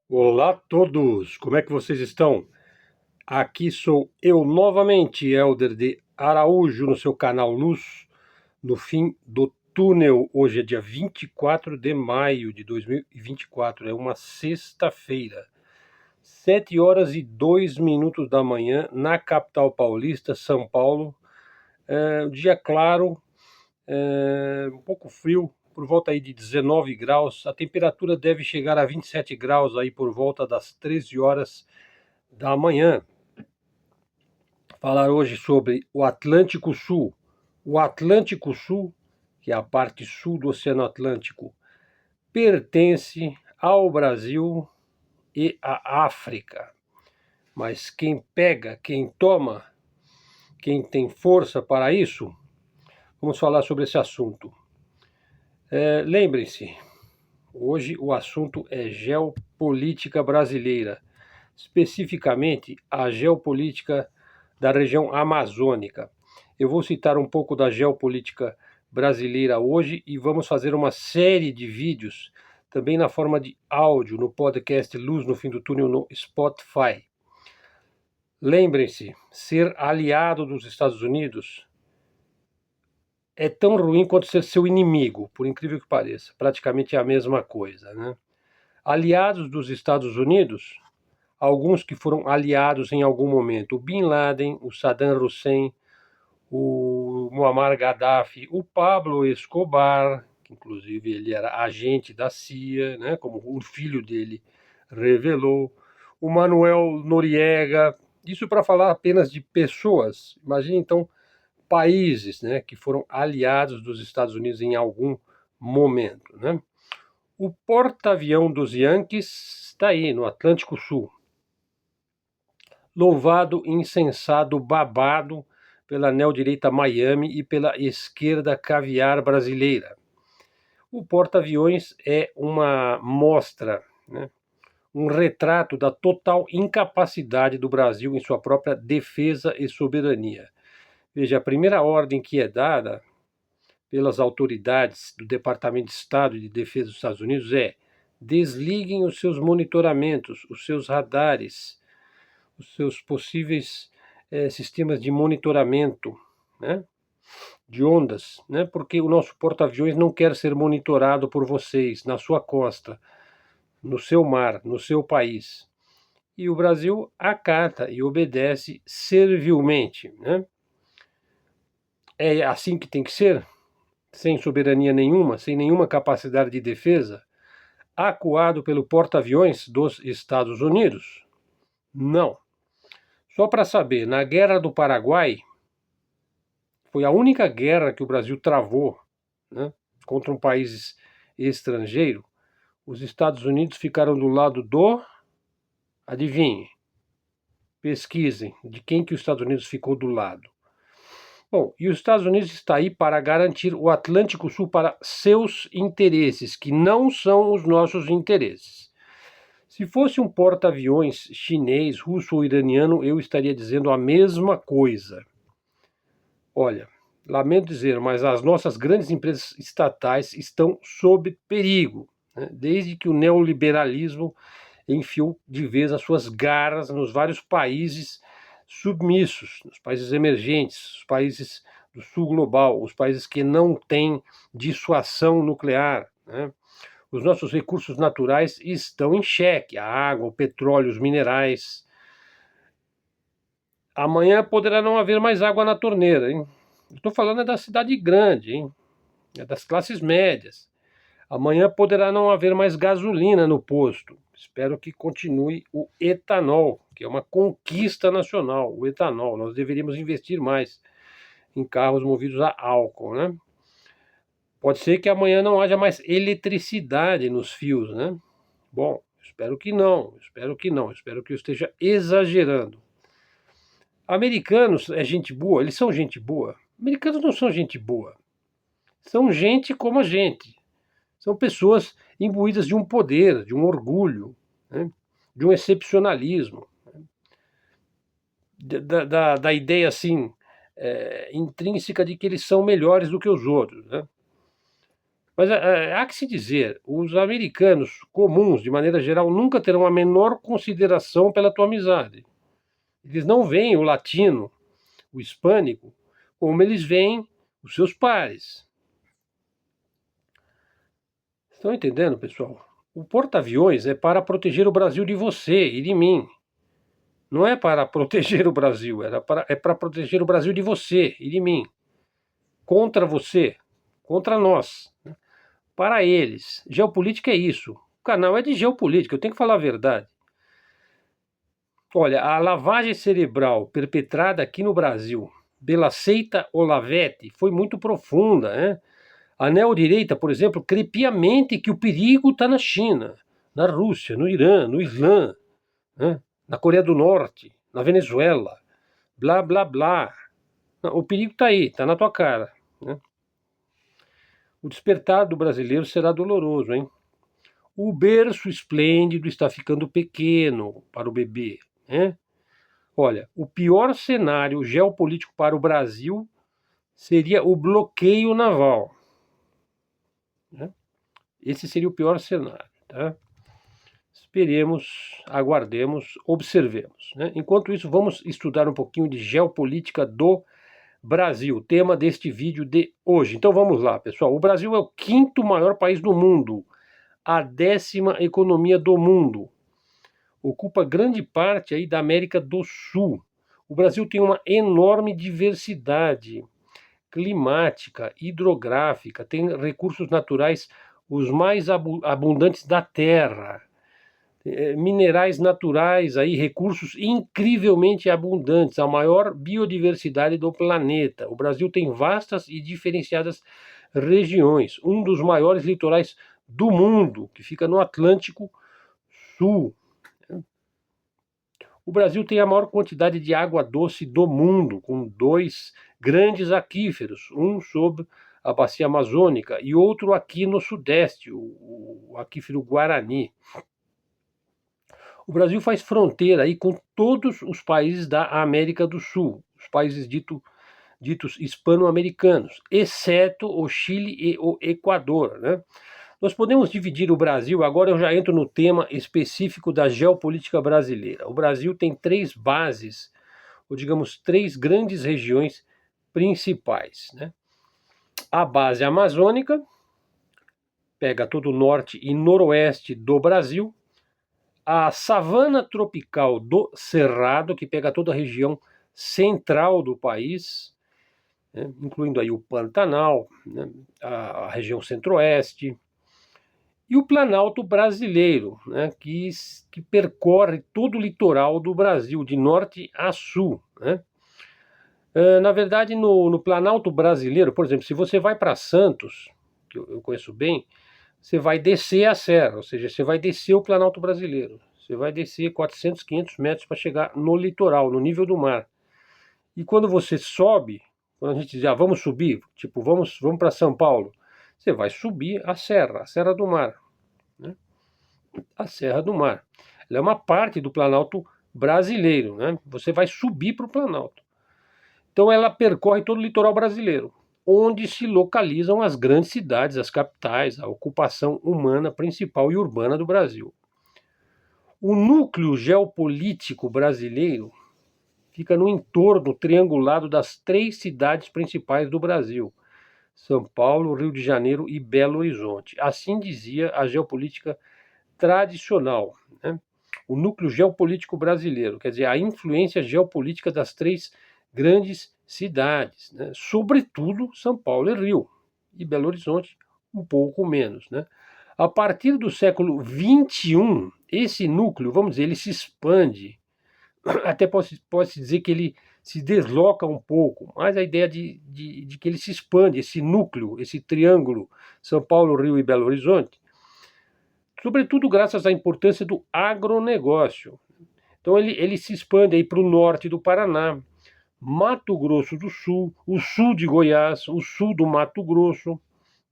Olá a todos, como é que vocês estão? Aqui sou eu novamente, Helder de Araújo, no seu canal Luz, no fim do túnel. Hoje é dia 24 de maio de 2024, é uma sexta-feira, 7 horas e 2 minutos da manhã, na capital paulista, São Paulo. Dia claro, um pouco frio, por volta aí de 19 graus. A temperatura deve chegar a 27 graus aí por volta das 13 horas da manhã. Falar hoje sobre o Atlântico Sul. O Atlântico Sul, que é a parte sul do Oceano Atlântico, pertence ao Brasil e à África. Mas quem pega, quem toma, quem tem força para isso, vamos falar sobre esse assunto. Lembrem-se, hoje o assunto é geopolítica brasileira, especificamente a geopolítica da região amazônica. Eu vou citar um pouco da geopolítica brasileira hoje e vamos fazer uma série de vídeos também na forma de áudio no podcast Luz no Fim do Túnel no Spotify. Lembrem-se, ser aliado dos Estados Unidos é tão ruim quanto ser seu inimigo, por incrível que pareça. Praticamente é a mesma coisa, né? Aliados dos Estados Unidos, alguns que foram aliados em algum momento, o Bin Laden, o Saddam Hussein, o Muammar Gaddafi, o Pablo Escobar, que inclusive ele era agente da CIA, né, como o filho dele revelou, o Manuel Noriega, isso para falar apenas de pessoas. Imagine então países, né, que foram aliados dos Estados Unidos em algum momento, né? O porta-avião dos Yankees está aí no Atlântico Sul. Louvado, incensado, babado pela neodireita Miami e pela esquerda caviar brasileira. O porta-aviões é uma mostra, né, um retrato da total incapacidade do Brasil em sua própria defesa e soberania. Veja, a primeira ordem que é dada pelas autoridades do Departamento de Estado e de Defesa dos Estados Unidos é: desliguem os seus monitoramentos, os seus radares, os seus possíveis sistemas de monitoramento, né, de ondas, né, porque o nosso porta-aviões não quer ser monitorado por vocês na sua costa, no seu mar, no seu país. E o Brasil acata e obedece servilmente, né? É assim que tem que ser? Sem soberania nenhuma, sem nenhuma capacidade de defesa, acuado pelo porta-aviões dos Estados Unidos? Não. Só para saber, na Guerra do Paraguai, foi a única guerra que o Brasil travou, né, contra um país estrangeiro. Os Estados Unidos ficaram do lado do... Adivinhe, pesquisem de quem que os Estados Unidos ficou do lado. Bom, e os Estados Unidos está aí para garantir o Atlântico Sul para seus interesses, que não são os nossos interesses. Se fosse um porta-aviões chinês, russo ou iraniano, eu estaria dizendo a mesma coisa. Olha, lamento dizer, mas as nossas grandes empresas estatais estão sob perigo, né, desde que o neoliberalismo enfiou de vez as suas garras nos vários países submissos, nos países emergentes, os países do sul global, os países que não têm dissuasão nuclear, né? Os nossos recursos naturais estão em xeque, a água, o petróleo, os minerais. Amanhã poderá não haver mais água na torneira, hein? Estou falando é da cidade grande, hein? É das classes médias. Amanhã poderá não haver mais gasolina no posto. Espero que continue o etanol, que é uma conquista nacional. O etanol, nós deveríamos investir mais em carros movidos a álcool, né? Pode ser que amanhã não haja mais eletricidade nos fios, né? Bom, espero que não, espero que não, espero que eu esteja exagerando. Americanos é gente boa, eles são gente boa. Americanos não são gente boa. São gente como a gente. São pessoas imbuídas de um poder, de um orgulho, né, de um excepcionalismo, da ideia assim intrínseca de que eles são melhores do que os outros, né? Mas há que se dizer, os americanos comuns, de maneira geral, nunca terão a menor consideração pela tua amizade. Eles não veem o latino, o hispânico, como eles veem os seus pares. Estão entendendo, pessoal? O porta-aviões é para proteger o Brasil de você e de mim. Não é para proteger o Brasil, é para proteger o Brasil de você e de mim. Contra você, contra nós. Para eles. Geopolítica é isso. O canal é de geopolítica, eu tenho que falar a verdade. Olha, a lavagem cerebral perpetrada aqui no Brasil pela seita Olavete foi muito profunda, né? A neodireita, por exemplo, crê piamente que o perigo está na China, na Rússia, no Irã, no Islã, né? Na Coreia do Norte, na Venezuela, blá, blá, blá. O perigo está aí, está na tua cara, né? O despertar do brasileiro será doloroso, hein? O berço esplêndido está ficando pequeno para o bebê, né? Olha, o pior cenário geopolítico para o Brasil seria o bloqueio naval, né? Esse seria o pior cenário, tá? Esperemos, aguardemos, observemos, né? Enquanto isso, vamos estudar um pouquinho de geopolítica do Brasil, tema deste vídeo de hoje. Então vamos lá, pessoal. O Brasil é o quinto maior país do mundo, a 10ª economia do mundo. Ocupa grande parte aí da América do Sul. O Brasil tem uma enorme diversidade climática, hidrográfica, tem recursos naturais os mais abundantes da Terra, minerais naturais, aí, recursos incrivelmente abundantes, a maior biodiversidade do planeta. O Brasil tem vastas e diferenciadas regiões, um dos maiores litorais do mundo, que fica no Atlântico Sul. O Brasil tem a maior quantidade de água doce do mundo, com 2 grandes aquíferos, um sob a bacia amazônica e outro aqui no sudeste, o aquífero Guarani. O Brasil faz fronteira aí com todos os países da América do Sul, os países ditos hispano-americanos, exceto o Chile e o Equador, né? Nós podemos dividir o Brasil, agora eu já entro no tema específico da geopolítica brasileira. O Brasil tem 3 bases, ou digamos 3 grandes regiões principais, né? A base amazônica, pega todo o norte e noroeste do Brasil. A savana tropical do Cerrado, que pega toda a região central do país, né? Incluindo aí o Pantanal, né? A região centro-oeste, e o Planalto brasileiro, né, que percorre todo o litoral do Brasil, de norte a sul, né? Na verdade, no Planalto brasileiro, por exemplo, se você vai para Santos, que eu conheço bem, você vai descer a serra, ou seja, você vai descer o Planalto brasileiro. Você vai descer 400, 500 metros para chegar no litoral, no nível do mar. E quando você sobe, quando a gente diz, vamos subir, tipo, vamos para São Paulo, você vai subir a Serra do Mar, né? A Serra do Mar. Ela é uma parte do Planalto brasileiro, né? Você vai subir para o Planalto. Então ela percorre todo o litoral brasileiro, onde se localizam as grandes cidades, as capitais, a ocupação humana principal e urbana do Brasil. O núcleo geopolítico brasileiro fica no entorno triangulado das 3 cidades principais do Brasil: São Paulo, Rio de Janeiro e Belo Horizonte. Assim dizia a geopolítica tradicional, né? O núcleo geopolítico brasileiro, quer dizer, a influência geopolítica das 3 grandes cidades, né? Sobretudo São Paulo e Rio, e Belo Horizonte um pouco menos, né? A partir do século XXI, esse núcleo, vamos dizer, ele se expande, até pode-se dizer que ele se desloca um pouco, mas a ideia de que ele se expande, esse núcleo, esse triângulo, São Paulo, Rio e Belo Horizonte, sobretudo graças à importância do agronegócio. Então ele se expande aí para o norte do Paraná, Mato Grosso do Sul, o sul de Goiás, o sul do Mato Grosso,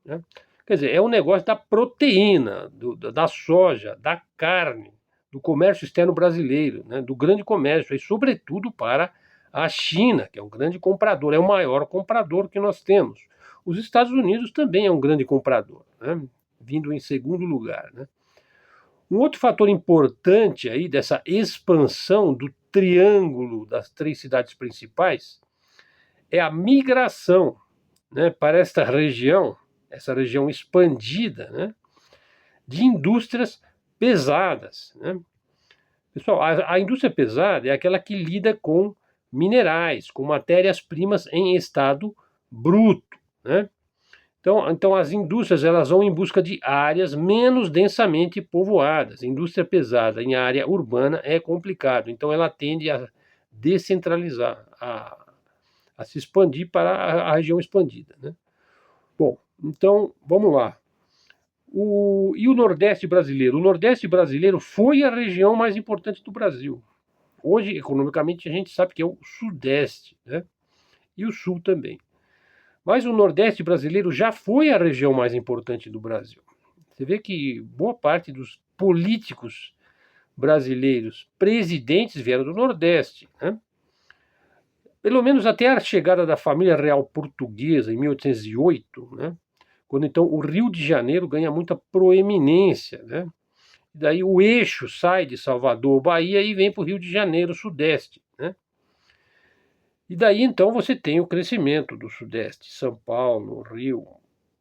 né? Quer dizer, é um negócio da proteína, da soja, da carne, do comércio externo brasileiro, né? Do grande comércio, e sobretudo para a China, que é um grande comprador, é o maior comprador que nós temos. Os Estados Unidos também é um grande comprador, né? Vindo em segundo lugar, né? Um outro fator importante aí dessa expansão do triângulo das 3 cidades principais é a migração, né, para essa região expandida, né, de indústrias pesadas, né? Pessoal, a indústria pesada é aquela que lida com minerais, com matérias-primas em estado bruto, né? Então as indústrias elas vão em busca de áreas menos densamente povoadas. Indústria pesada em área urbana é complicado, então ela tende a descentralizar, a se expandir para a região expandida, né? Bom, então vamos lá. E o Nordeste brasileiro? O Nordeste brasileiro foi a região mais importante do Brasil. Hoje, economicamente, a gente sabe que é o Sudeste, né? E o Sul também. Mas o Nordeste brasileiro já foi a região mais importante do Brasil. Você vê que boa parte dos políticos brasileiros, presidentes, vieram do Nordeste, né? Pelo menos até a chegada da família real portuguesa em 1808, né? Quando então o Rio de Janeiro ganha muita proeminência, né? Daí o eixo sai de Salvador, Bahia e vem para o Rio de Janeiro, Sudeste, né? E daí então você tem o crescimento do Sudeste, São Paulo, Rio,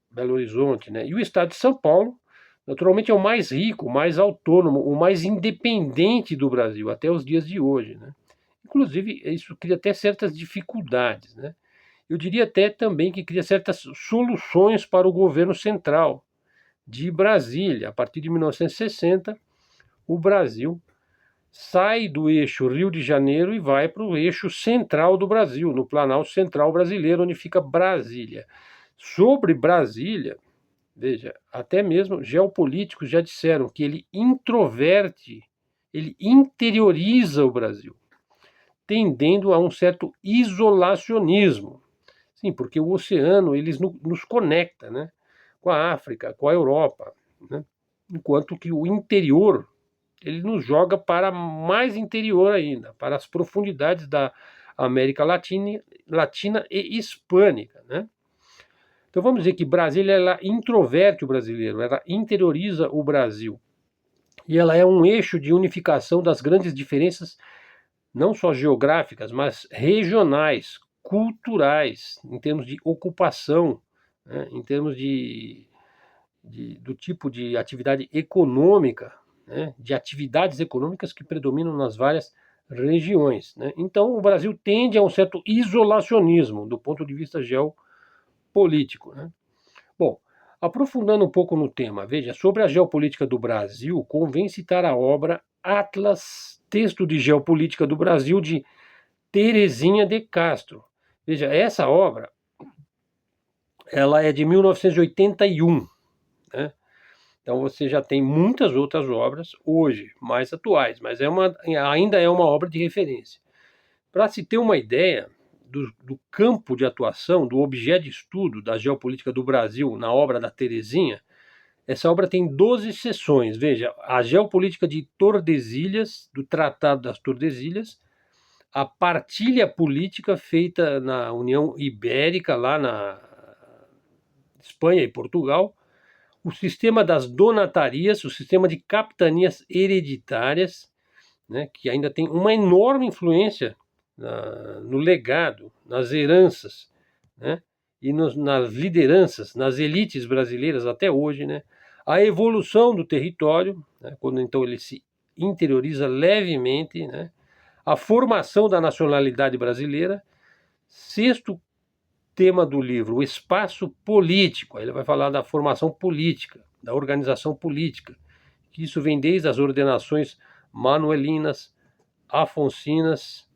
Belo Horizonte, né? E o estado de São Paulo, naturalmente, é o mais rico, o mais autônomo, o mais independente do Brasil, até os dias de hoje, né? Inclusive, isso cria até certas dificuldades, né? Eu diria até também que cria certas soluções para o governo central de Brasília. A partir de 1960, o Brasil sai do eixo Rio de Janeiro e vai para o eixo central do Brasil, no Planalto Central brasileiro, onde fica Brasília. Sobre Brasília, veja, até mesmo geopolíticos já disseram que ele introverte, ele interioriza o Brasil, tendendo a um certo isolacionismo. Sim, porque o oceano ele nos conecta, né, com a África, com a Europa, né, enquanto que o interior ele nos joga para mais interior ainda, para as profundidades da América Latina e Hispânica, né? Então vamos dizer que Brasília ela introverte o brasileiro, ela interioriza o Brasil. E ela é um eixo de unificação das grandes diferenças, não só geográficas, mas regionais, culturais, em termos de ocupação, né, em termos do tipo de atividade econômica, né, de atividades econômicas que predominam nas várias regiões, né? Então o Brasil tende a um certo isolacionismo do ponto de vista geopolítico, né? Bom, aprofundando um pouco no tema, veja, sobre a geopolítica do Brasil, convém citar a obra Atlas, Texto de Geopolítica do Brasil, de Terezinha de Castro. Veja, essa obra, ela é de 1981, né? Então você já tem muitas outras obras hoje, mais atuais, mas ainda é uma obra de referência. Para se ter uma ideia do campo de atuação, do objeto de estudo da geopolítica do Brasil na obra da Terezinha, essa obra tem 12 seções. Veja, a geopolítica de Tordesilhas, do Tratado das Tordesilhas, a partilha política feita na União Ibérica, lá na Espanha e Portugal, o sistema das donatarias, o sistema de capitanias hereditárias, né, que ainda tem uma enorme influência no legado, nas heranças, né, e nas lideranças, nas elites brasileiras até hoje, né, a evolução do território, né, quando então ele se interioriza levemente, né, a formação da nacionalidade brasileira. Sexto tema do livro, o espaço político. Aí ele vai falar da formação política, da organização política, que isso vem desde as ordenações manuelinas, afonsinas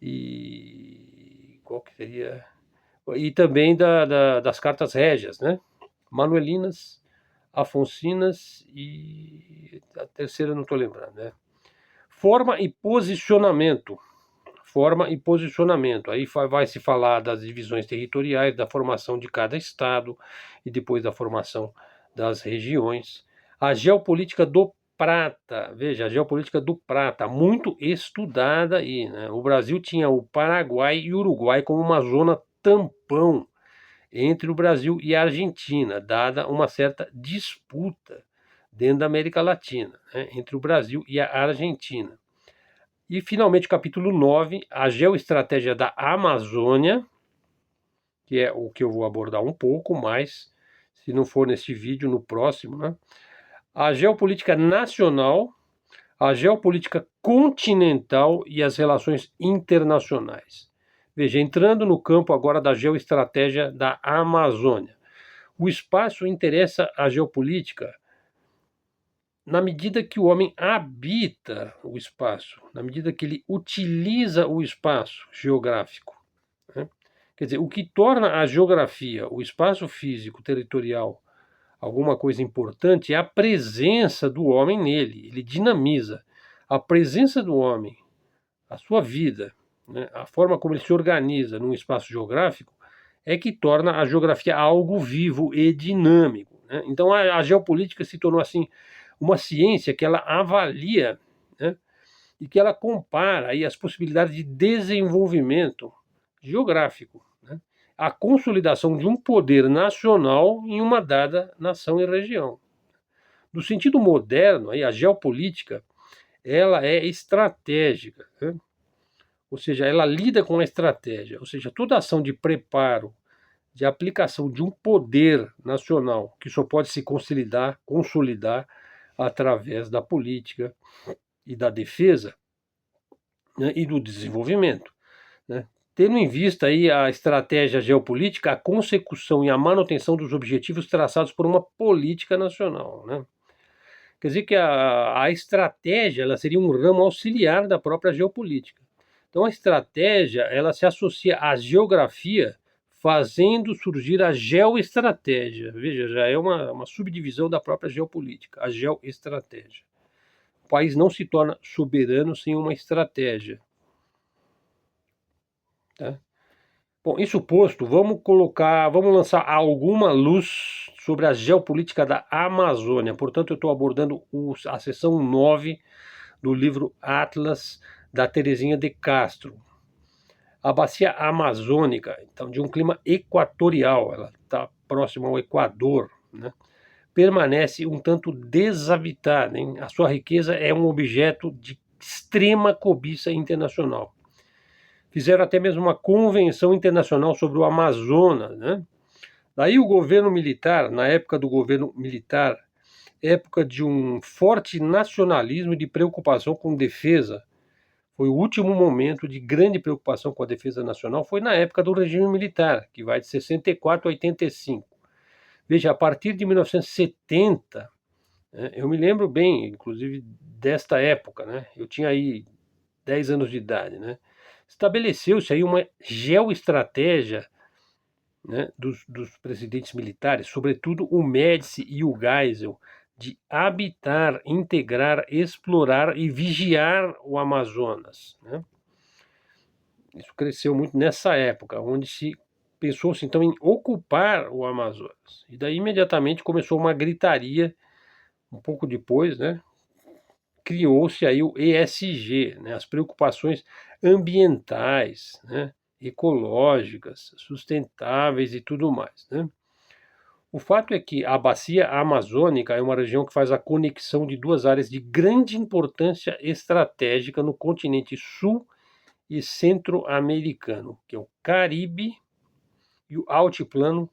e qual que seria? E também das cartas régias, né? Manuelinas, afonsinas e a terceira não estou lembrando, né? Forma e posicionamento. Forma e posicionamento. Aí vai se falar das divisões territoriais, da formação de cada estado e depois da formação das regiões. A geopolítica do prata, veja, a geopolítica do prata, muito estudada aí, né? O Brasil tinha o Paraguai e o Uruguai como uma zona tampão entre o Brasil e a Argentina, dada uma certa disputa dentro da América Latina, né, entre o Brasil e a Argentina. E, finalmente, capítulo 9, a geoestratégia da Amazônia, que é o que eu vou abordar um pouco mais, se não for neste vídeo, no próximo, né? A geopolítica nacional, a geopolítica continental e as relações internacionais. Veja, entrando no campo agora da geoestratégia da Amazônia. O espaço interessa a geopolítica na medida que o homem habita o espaço, na medida que ele utiliza o espaço geográfico, né? Quer dizer, o que torna a geografia, o espaço físico territorial, alguma coisa importante é a presença do homem nele, ele dinamiza. A presença do homem, a sua vida, né, a forma como ele se organiza num espaço geográfico, é que torna a geografia algo vivo e dinâmico, né? Então a geopolítica se tornou assim uma ciência que ela avalia, né, e que ela compara aí as possibilidades de desenvolvimento geográfico, né, a consolidação de um poder nacional em uma dada nação e região. No sentido moderno, aí, a geopolítica ela é estratégica, né? Ou seja, ela lida com a estratégia, ou seja, toda ação de preparo, de aplicação de um poder nacional que só pode se consolidar através da política e da defesa, né, e do desenvolvimento, né? Tendo em vista aí a estratégia geopolítica, a consecução e a manutenção dos objetivos traçados por uma política nacional, né? Quer dizer que a estratégia ela seria um ramo auxiliar da própria geopolítica. Então a estratégia ela se associa à geografia, fazendo surgir a geoestratégia. Veja, já é uma subdivisão da própria geopolítica, a geoestratégia. O país não se torna soberano sem uma estratégia. Tá? Bom, isso posto, vamos lançar alguma luz sobre a geopolítica da Amazônia. Portanto, eu estou abordando a seção 9 do livro Atlas da Terezinha de Castro. A bacia amazônica, então, de um clima equatorial, ela está próxima ao Equador, né? Permanece um tanto desabitada, hein? A sua riqueza é um objeto de extrema cobiça internacional. Fizeram até mesmo uma convenção internacional sobre o Amazonas, né? Daí o governo militar, na época do governo militar, época de um forte nacionalismo e de preocupação com defesa, foi o último momento de grande preocupação com a defesa nacional, foi na época do regime militar, que vai de 64 a 85. Veja, a partir de 1970, né, eu me lembro bem, inclusive, desta época, né? Eu tinha aí 10 anos de idade, né? Estabeleceu-se aí uma geoestratégia, né, dos presidentes militares, sobretudo o Médici e o Geisel, de habitar, integrar, explorar e vigiar o Amazonas, né? Isso cresceu muito nessa época, onde se pensou-se então em ocupar o Amazonas. E daí imediatamente começou uma gritaria, um pouco depois, né? Criou-se aí o ESG, né, as preocupações ambientais, né, ecológicas, sustentáveis e tudo mais, né? O fato é que a bacia amazônica é uma região que faz a conexão de duas áreas de grande importância estratégica no continente sul e centro-americano, que é o Caribe e o altiplano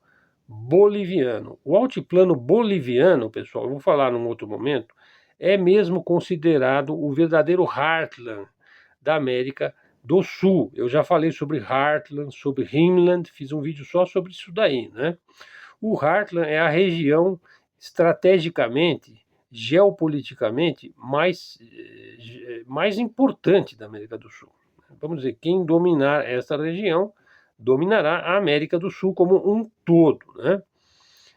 boliviano. O altiplano boliviano, pessoal, eu vou falar num outro momento, é mesmo considerado o verdadeiro heartland da América do Sul. Eu já falei sobre heartland, sobre Rimland, fiz um vídeo só sobre isso daí, né? O heartland é a região estrategicamente, geopoliticamente mais importante da América do Sul. Vamos dizer, quem dominar essa região dominará a América do Sul como um todo, né?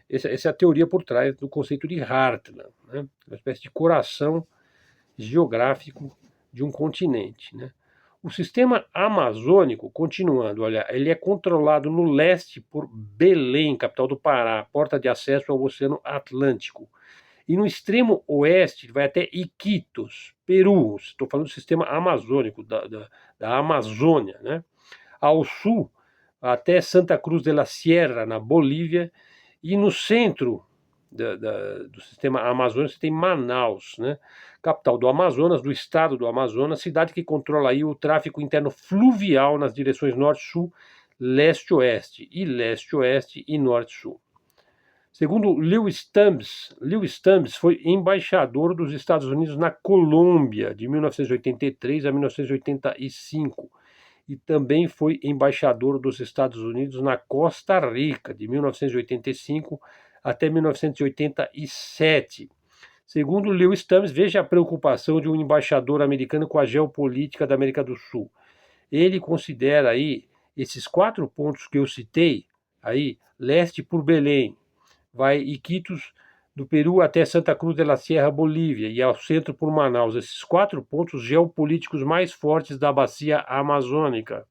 Essa é a teoria por trás do conceito de heartland, né? Uma espécie de coração geográfico de um continente, né? O sistema amazônico, continuando, olha, ele é controlado no leste por Belém, capital do Pará, porta de acesso ao Oceano Atlântico. E no extremo oeste vai até Iquitos, Peru. Estou falando do sistema amazônico, da Amazônia, né? Ao sul até Santa Cruz de la Sierra, na Bolívia, e no centro do sistema amazônico você tem Manaus, né? Capital do Amazonas, do estado do Amazonas, cidade que controla aí o tráfego interno fluvial nas direções norte-sul, leste-oeste e norte-sul. Segundo Lewis Thumbs foi embaixador dos Estados Unidos na Colômbia de 1983 a 1985 e também foi embaixador dos Estados Unidos na Costa Rica de 1985 até 1987. Segundo Lewis Thumbs, veja a preocupação de um embaixador americano com a geopolítica da América do Sul. Ele considera aí esses 4 pontos que eu citei, aí, leste por Belém, vai Iquitos do Peru até Santa Cruz de la Sierra, Bolívia, e ao centro por Manaus. Esses 4 pontos geopolíticos mais fortes da bacia amazônica.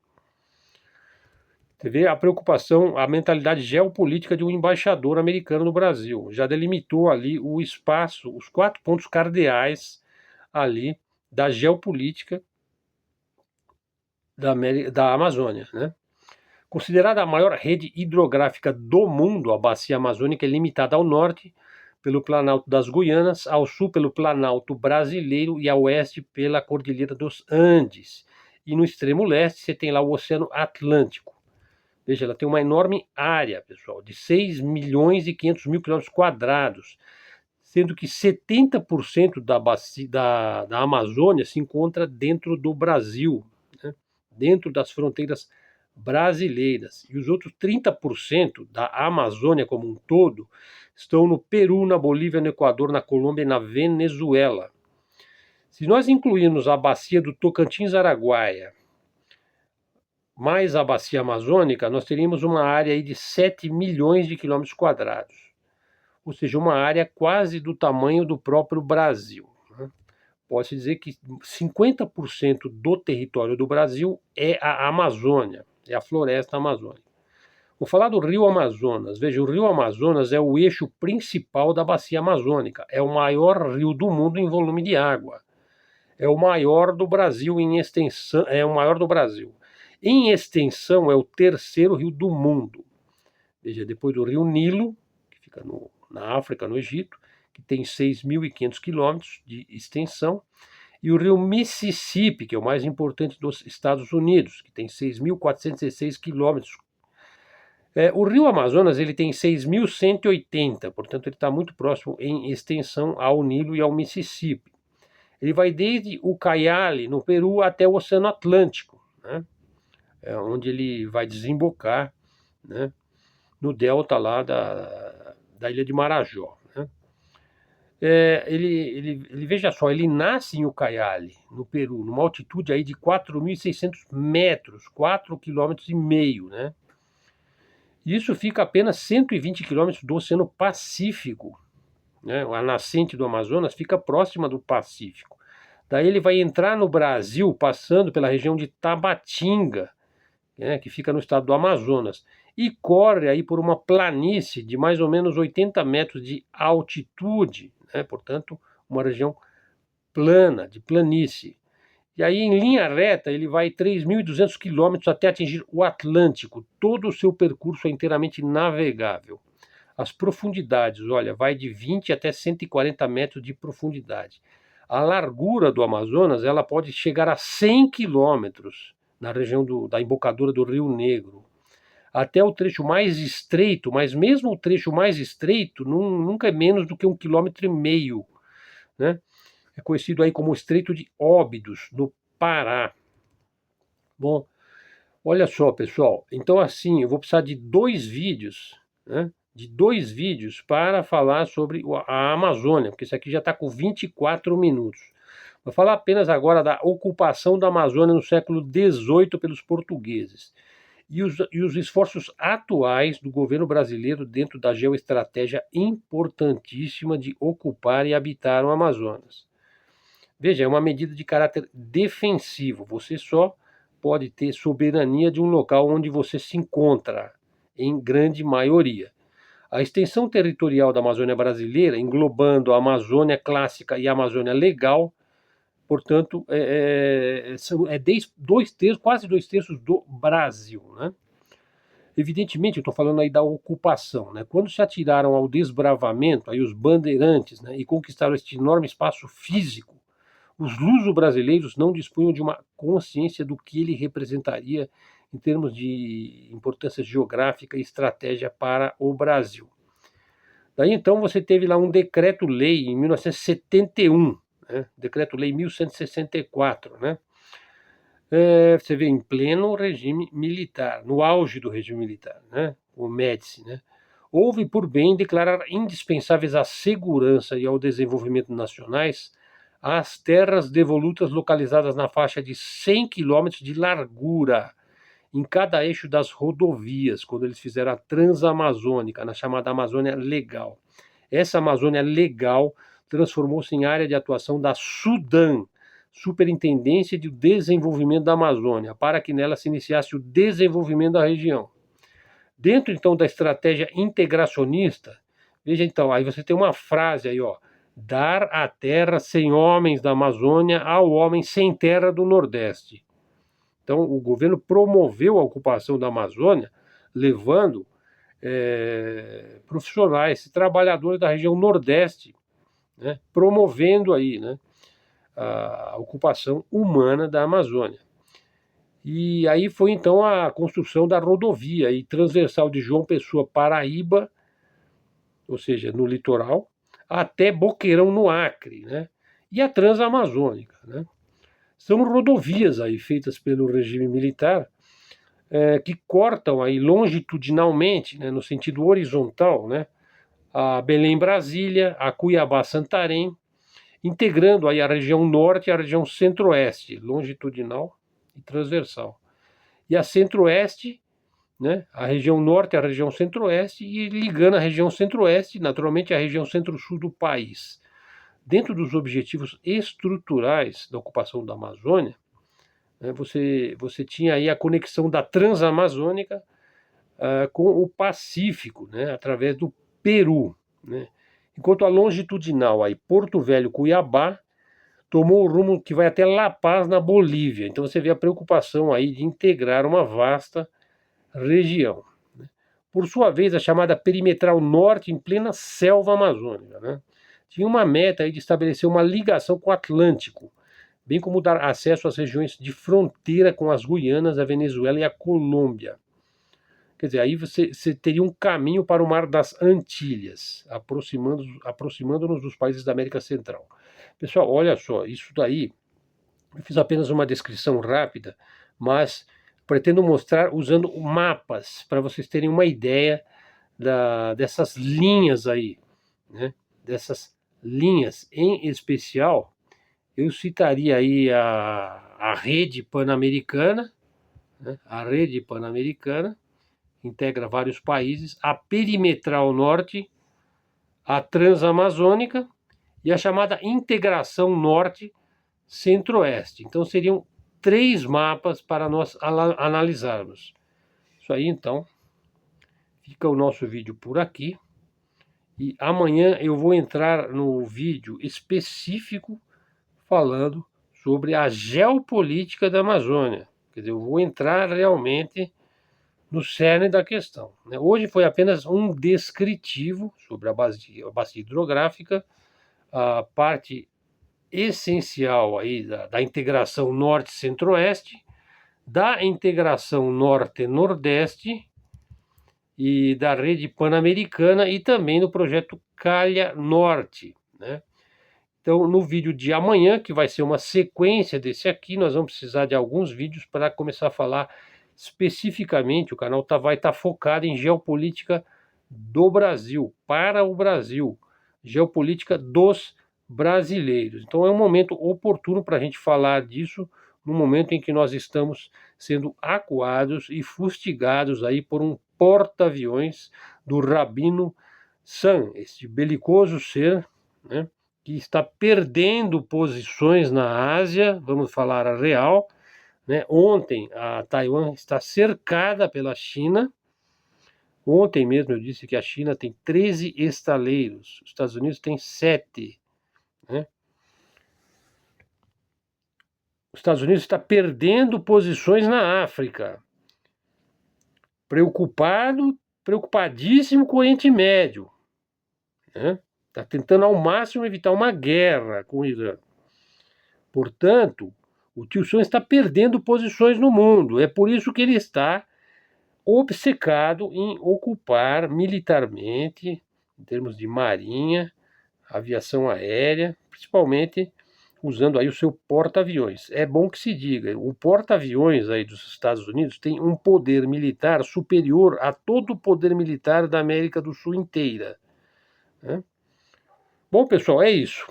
Você vê a preocupação, a mentalidade geopolítica de um embaixador americano no Brasil. Já delimitou ali o espaço, os 4 pontos cardeais ali da geopolítica da Amazônia, né? Considerada a maior rede hidrográfica do mundo, a bacia amazônica é limitada ao norte pelo Planalto das Guianas, ao sul pelo Planalto brasileiro e ao oeste pela Cordilheira dos Andes. E no extremo leste você tem lá o Oceano Atlântico. Veja, ela tem uma enorme área, pessoal, de 6 milhões e 500 mil quilômetros quadrados, sendo que 70% da Amazônia se encontra dentro do Brasil, né? Dentro das fronteiras brasileiras. E os outros 30% da Amazônia como um todo estão no Peru, na Bolívia, no Equador, na Colômbia e na Venezuela. Se nós incluirmos a bacia do Tocantins-Araguaia, mais a bacia amazônica, nós teríamos uma área aí de 7 milhões de quilômetros quadrados. Ou seja, uma área quase do tamanho do próprio Brasil. Né? Pode-se dizer que 50% do território do Brasil é a Amazônia, é a floresta amazônica. Vou falar do Rio Amazonas. Veja, o Rio Amazonas é o eixo principal da bacia amazônica. É o maior rio do mundo em volume de água. É o maior do Brasil em extensão. É o maior do Brasil. Em extensão, é o terceiro rio do mundo. Veja, depois do rio Nilo, que fica na África, no Egito, que tem 6.500 quilômetros de extensão, e o rio Mississippi, que é o mais importante dos Estados Unidos, que tem 6.416 quilômetros. O rio Amazonas ele tem 6.180, portanto ele está muito próximo em extensão ao Nilo e ao Mississippi. Ele vai desde o Ucayali, no Peru, até o Oceano Atlântico, né? Onde ele vai desembocar, né, no delta lá da ilha de Marajó. Né? Ele, veja só, ele nasce em Ucayali, no Peru, numa altitude aí de 4.600 metros, 4,5 km, né? Isso fica a apenas 120 quilômetros do Oceano Pacífico. Né? A nascente do Amazonas fica próxima do Pacífico. Daí ele vai entrar no Brasil, passando pela região de Tabatinga, né, que fica no estado do Amazonas, e corre aí por uma planície de mais ou menos 80 metros de altitude, né, portanto, uma região plana, de planície. E aí, em linha reta, ele vai 3.200 quilômetros até atingir o Atlântico. Todo o seu percurso é inteiramente navegável. As profundidades, olha, vai de 20 até 140 metros de profundidade. A largura do Amazonas, ela pode chegar a 100 quilômetros na região da embocadura do Rio Negro. Até o trecho mais estreito, mas mesmo o trecho mais estreito nunca é menos do que 1,5 km, né? É conhecido aí como o Estreito de Óbidos, no Pará. Bom, olha só, pessoal. Então, assim, eu vou precisar de 2 vídeos, né? De 2 vídeos para falar sobre a Amazônia, porque isso aqui já está com 24 minutos. Vou falar apenas agora da ocupação da Amazônia no século XVIII pelos portugueses e os esforços atuais do governo brasileiro dentro da geoestratégia importantíssima de ocupar e habitar o Amazonas. Veja, é uma medida de caráter defensivo. Você só pode ter soberania de um local onde você se encontra, em grande maioria. A extensão territorial da Amazônia brasileira, englobando a Amazônia clássica e a Amazônia legal, portanto, quase 2/3 do Brasil. Né? Evidentemente, eu estou falando aí da ocupação, né? Quando se atiraram ao desbravamento, aí os bandeirantes, né, e conquistaram este enorme espaço físico, os luso-brasileiros não dispunham de uma consciência do que ele representaria em termos de importância geográfica e estratégia para o Brasil. Daí então você teve lá um decreto-lei em 1971, né? Decreto-lei 1164, né? Você vê em pleno regime militar, no auge do regime militar, né? O Médici, né? Houve por bem declarar indispensáveis à segurança e ao desenvolvimento nacionais as terras devolutas localizadas na faixa de 100 quilômetros de largura em cada eixo das rodovias, quando eles fizeram a Transamazônica, na chamada Amazônia Legal. Essa Amazônia Legal transformou-se em área de atuação da SUDAM, Superintendência de Desenvolvimento da Amazônia, para que nela se iniciasse o desenvolvimento da região. Dentro, então, da estratégia integracionista, veja então, aí você tem uma frase aí, ó, dar a terra sem homens da Amazônia ao homem sem terra do Nordeste. Então, o governo promoveu a ocupação da Amazônia, levando profissionais, trabalhadores da região Nordeste, né, promovendo aí, né, a ocupação humana da Amazônia. E aí foi então a construção da rodovia e transversal de João Pessoa, Paraíba, ou seja, no litoral, até Boqueirão, no Acre, né, e a Transamazônica, né. São rodovias aí feitas pelo regime militar, que cortam aí longitudinalmente, né, no sentido horizontal, né, a Belém-Brasília, a Cuiabá-Santarém, integrando aí a região norte e a região centro-oeste, longitudinal e transversal. E a centro-oeste, né, a região norte e a região centro-oeste, e ligando a região centro-oeste, naturalmente, à região centro-sul do país. Dentro dos objetivos estruturais da ocupação da Amazônia, né, você tinha aí a conexão da Transamazônica com o Pacífico, né, através do Peru, né? Enquanto a longitudinal aí Porto Velho, Cuiabá, tomou o rumo que vai até La Paz, na Bolívia. Então você vê a preocupação aí de integrar uma vasta região, né? Por sua vez, a chamada perimetral norte, em plena selva amazônica, né, tinha uma meta aí de estabelecer uma ligação com o Atlântico, bem como dar acesso às regiões de fronteira com as Guianas, a Venezuela e a Colômbia. Quer dizer, aí você teria um caminho para o Mar das Antilhas, aproximando-nos dos países da América Central. Pessoal, olha só, isso daí, eu fiz apenas uma descrição rápida, mas pretendo mostrar usando mapas, para vocês terem uma ideia dessas linhas aí, né? Dessas linhas, em especial, eu citaria aí a rede pan-americana, né? A rede pan-americana, integra vários países, a perimetral norte, a transamazônica e a chamada integração norte centro-oeste. Então seriam 3 mapas para nós analisarmos. Isso aí, então, fica o nosso vídeo por aqui. E amanhã eu vou entrar no vídeo específico falando sobre a geopolítica da Amazônia. Quer dizer, eu vou entrar realmente no cerne da questão, né? Hoje foi apenas um descritivo sobre a bacia hidrográfica, a parte essencial aí da integração norte-centro-oeste, da integração norte-nordeste e da rede pan-americana e também do projeto Calha Norte, né? Então, no vídeo de amanhã, que vai ser uma sequência desse aqui, nós vamos precisar de alguns vídeos para começar a falar especificamente. O canal vai estar focado em geopolítica do Brasil, para o Brasil, geopolítica dos brasileiros. Então é um momento oportuno para a gente falar disso, no momento em que nós estamos sendo acuados e fustigados aí por um porta-aviões do Rabino San, este belicoso ser, né, que está perdendo posições na Ásia, vamos falar a real, né? Ontem a Taiwan está cercada pela China. Ontem mesmo eu disse que a China tem 13 estaleiros, os Estados Unidos tem 7, né? Os Estados Unidos está perdendo posições na África. preocupadíssimo com o Oriente Médio, né? Está tentando ao máximo evitar uma guerra com o Irã. Portanto, o tio Sam está perdendo posições no mundo. É por isso que ele está obcecado em ocupar militarmente, em termos de marinha, aviação aérea, principalmente usando aí o seu porta-aviões. É bom que se diga, o porta-aviões aí dos Estados Unidos tem um poder militar superior a todo o poder militar da América do Sul inteira, né? Bom, pessoal, é isso.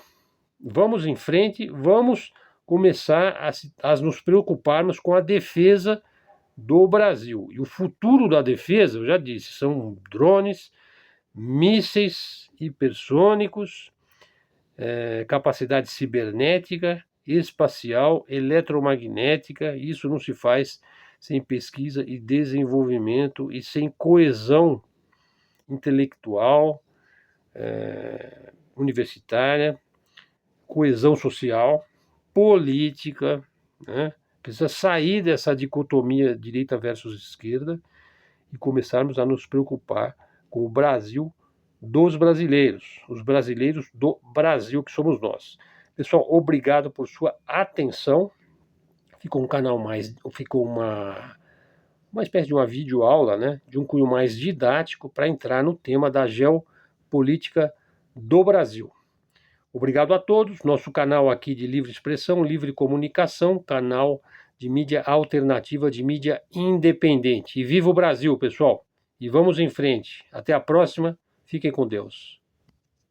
Vamos em frente, vamos começar a nos preocuparmos com a defesa do Brasil. E o futuro da defesa, eu já disse, são drones, mísseis hipersônicos, capacidade cibernética, espacial, eletromagnética. Isso não se faz sem pesquisa e desenvolvimento e sem coesão intelectual, universitária, coesão social, política, né? Precisa sair dessa dicotomia direita versus esquerda e começarmos a nos preocupar com o Brasil dos brasileiros, os brasileiros do Brasil, que somos nós. Pessoal, obrigado por sua atenção. Ficou um canal ficou uma espécie de uma videoaula, né, de um cunho mais didático para entrar no tema da geopolítica do Brasil. Obrigado a todos. Nosso canal aqui de livre expressão, livre comunicação, canal de mídia alternativa, de mídia independente. E viva o Brasil, pessoal! E vamos em frente. Até a próxima. Fiquem com Deus.